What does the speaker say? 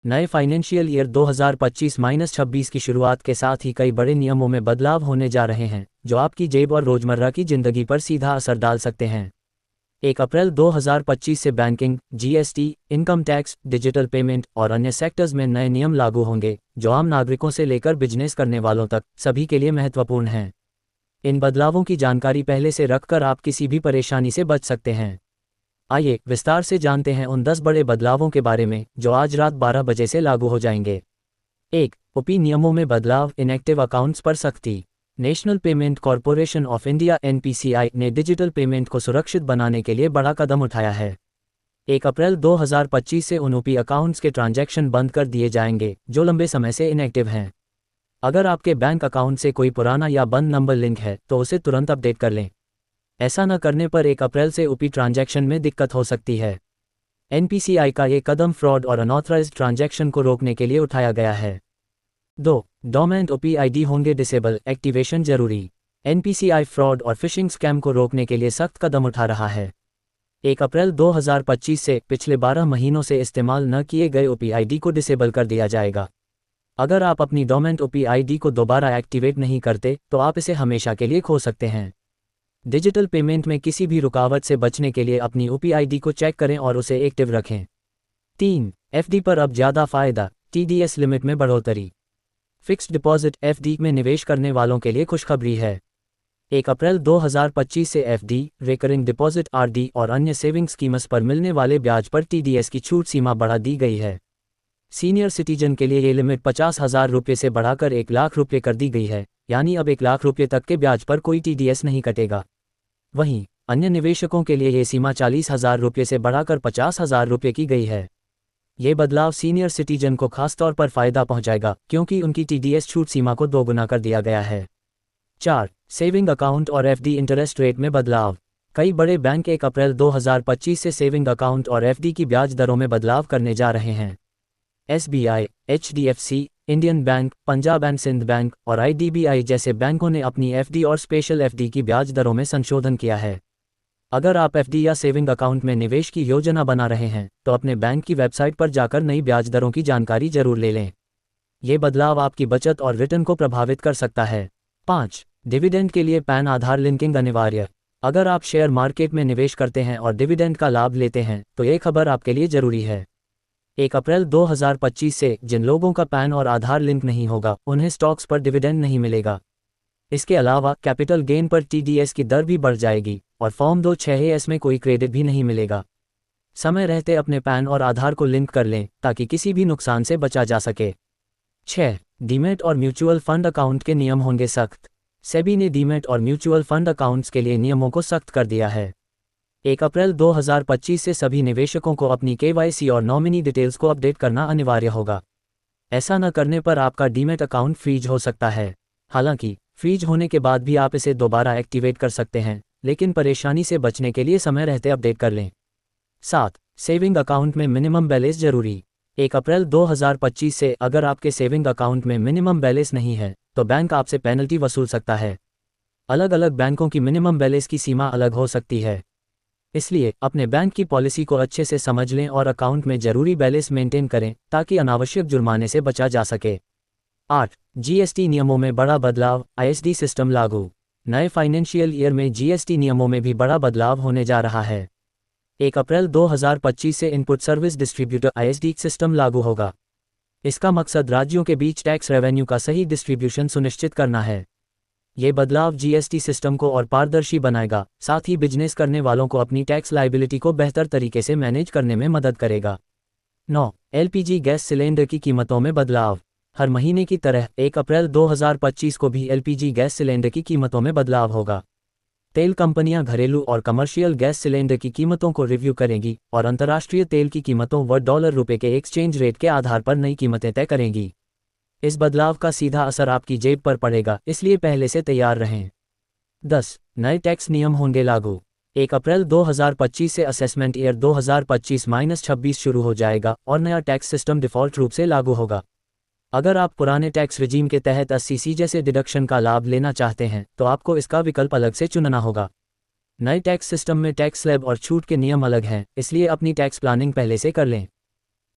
नए financial year 2025-26 की शुरुआत के साथ ही कई बड़े नियमों में बदलाव होने जा रहे हैं जो आपकी जेब और रोजमर्रा की जिंदगी पर सीधा असर डाल सकते हैं। 1 अप्रैल 2025 से banking, GST, income tax, digital payment और अन्य सेक्टर्स में नए नियम लागू होंगे जो आम नागरिकों से लेकर बिजनेस करने वालों तक सभी के लिए महत्वपूर्ण हैं। इन बदलावों की जानकारी पहले से रखकर आप किसी भी परेशानी से बच सकते हैं। आइए विस्तार से जानते हैं उन 10 बड़े बदलावों के बारे में जो आज रात 12 बजे से लागू हो जाएंगे। 1. ओपी नियमों में बदलाव, इनएक्टिव अकाउंट्स पर सख्ती। National payment corporation of India (NPCI) ने डिजिटल पेमेंट को सुरक्षित बनाने के लिए बड़ा कदम उठाया है। 1 अप्रैल 2025 से उन ओपी अकाउंट्स के ट्रांजैक्शन बंद कर दिए जाएंगे जो लंबे समय से इनएक्टिव हैं। अगर आपके बैंक अकाउंट से कोई पुराना या बंद नंबर लिंक है तो उसे तुरंत अपडेट कर लें। ऐसा न करने पर 1 अप्रैल से ओपी ट्रांजैक्शन में दिक्कत हो सकती है। NPCI का ये कदम फ्रॉड और अनऑथराइज्ड ट्रांजैक्शन को रोकने के लिए उठाया गया है। 2. डोमेंट ओपी आईडी होंगे डिसेबल, एक्टिवेशन जरूरी। NPCI फ्रॉड और फिशिंग स्कैम को रोकने के लिए सख्त कदम उठा रहा है। 1 अप्रैल 2025 से पिछले 12 महीनों से इस्तेमाल न किए गए ओपी आईडी को डिसेबल कर दिया जाएगा। अगर आप अपनी डोमेंट ओपी आईडी को दोबारा एक्टिवेट नहीं करते तो आप इसे हमेशा के लिए खो सकते हैं। डिजिटल पेमेंट में किसी भी रुकावट से बचने के लिए अपनी ओपी आईडी को चेक करें और उसे एक्टिव रखें। 3. FD पर अब ज़्यादा फ़ायदा, TDS लिमिट में बढ़ोतरी। फिक्स्ड डिपॉजिट FD में निवेश करने वालों के लिए खुशखबरी है। 1 अप्रैल 2025 से FD, रिकरिंग डिपॉजिट RD और अन्य सेविंग स्कीम्स पर मिलने वाले ब्याज पर TDS की छूट सीमा बढ़ा दी गई है। सीनियर सिटीजन के लिए ये लिमिट 50,000 रुपये से बढ़ाकर 1 लाख रुपये कर दी गई है, यानी अब 1 लाख रुपये तक के ब्याज पर कोई TDS नहीं कटेगा। वहीं अन्य निवेशकों के लिए ये सीमा 40,000 रुपये से बढ़ाकर 50,000 रुपये की गई है। ये बदलाव सीनियर सिटीजन को खासतौर पर फायदा पहुंचाएगा क्योंकि उनकी TDS छूट सीमा को दोगुना कर दिया गया है। 4. सेविंग अकाउंट और FD इंटरेस्ट रेट में बदलाव। कई बड़े बैंक 1 अप्रैल 2025 से सेविंग अकाउंट और FD की ब्याज दरों में बदलाव करने जा रहे हैं। SBI, HDFC, Indian Bank, Punjab and Sind Bank और IDBI जैसे बैंकों ने अपनी FD और स्पेशल FD की ब्याज दरों में संशोधन किया है। अगर आप FD या सेविंग अकाउंट में निवेश की योजना बना रहे हैं तो अपने बैंक की वेबसाइट पर जाकर नई ब्याज दरों की जानकारी जरूर ले लें। ये बदलाव आपकी बचत और रिटर्न को प्रभावित कर सकता है। 5. डिविडेंड के लिए पैन आधार लिंकिंग अनिवार्य। अगर आप शेयर मार्केट में निवेश करते हैं और डिविडेंड का लाभ लेते हैं तो ये खबर आपके लिए जरूरी है। 1 अप्रैल 2025 से जिन लोगों का पैन और आधार लिंक नहीं होगा उन्हें स्टॉक्स पर डिविडेंड नहीं मिलेगा। इसके अलावा कैपिटल गेन पर TDS की दर भी बढ़ जाएगी और फॉर्म 2(6)(a) में कोई क्रेडिट भी नहीं मिलेगा। समय रहते अपने पैन और आधार को लिंक कर लें ताकि किसी भी नुकसान से बचा जा सके। 6. डीमैट और म्यूचुअल फंड अकाउंट के नियम होंगे सख्त। सेबी ने डीमैट और म्यूचुअल फंड अकाउंट्स के लिए नियमों को सख्त कर दिया है। 1 अप्रैल 2025 से सभी निवेशकों को अपनी KYC और नॉमिनी डिटेल्स को अपडेट करना अनिवार्य होगा। ऐसा न करने पर आपका डीमैट अकाउंट फ्रीज हो सकता है। हालांकि फ्रीज होने के बाद भी आप इसे दोबारा एक्टिवेट कर सकते हैं, लेकिन परेशानी से बचने के लिए समय रहते अपडेट कर लें। 7. सेविंग अकाउंट में मिनिमम बैलेंस जरूरी। 1 अप्रैल 2025 से अगर आपके सेविंग अकाउंट में मिनिमम बैलेंस नहीं है तो बैंक आपसे पेनल्टी वसूल सकता है। अलग अलग बैंकों की मिनिमम बैलेंस की सीमा अलग हो सकती है, इसलिए अपने बैंक की पॉलिसी को अच्छे से समझ लें और अकाउंट में जरूरी बैलेंस मेंटेन करें ताकि अनावश्यक जुर्माने से बचा जा सके। 8. GST नियमों में बड़ा बदलाव, ISD सिस्टम लागू। नए फाइनेंशियल ईयर में GST नियमों में भी बड़ा बदलाव होने जा रहा है। 1 अप्रैल 2025 से input service distributor ISD system लागू होगा। इसका मकसद राज्यों के बीच टैक्स रेवेन्यू का सही डिस्ट्रीब्यूशन सुनिश्चित करना है। ये बदलाव GST सिस्टम को और पारदर्शी बनाएगा, साथ ही बिजनेस करने वालों को अपनी टैक्स लायबिलिटी को बेहतर तरीके से मैनेज करने में मदद करेगा। 9. LPG गैस सिलेंडर की कीमतों में बदलाव। हर महीने की तरह 1 अप्रैल 2025 को भी LPG गैस सिलेंडर की कीमतों में बदलाव होगा। तेल कंपनियां घरेलू और कमर्शियल गैस सिलेंडर की कीमतों को रिव्यू करेंगी और अंतर्राष्ट्रीय तेल की कीमतों व डॉलर रुपये के एक्सचेंज रेट के आधार पर नई कीमतें तय करेंगी। इस बदलाव का सीधा असर आपकी जेब पर पड़ेगा, इसलिए पहले से तैयार रहें। 10. नए टैक्स नियम होंगे लागू। 1 अप्रैल 2025 से असेसमेंट ईयर 2025-26 शुरू हो जाएगा और नया टैक्स सिस्टम डिफ़ॉल्ट रूप से लागू होगा। अगर आप पुराने टैक्स रिजीम के तहत 80C जैसे डिडक्शन का लाभ लेना चाहते हैं तो आपको इसका विकल्प अलग से चुनना होगा। नए टैक्स सिस्टम में टैक्स स्लैब और छूट के नियम अलग हैं, इसलिए अपनी टैक्स प्लानिंग पहले से कर लें।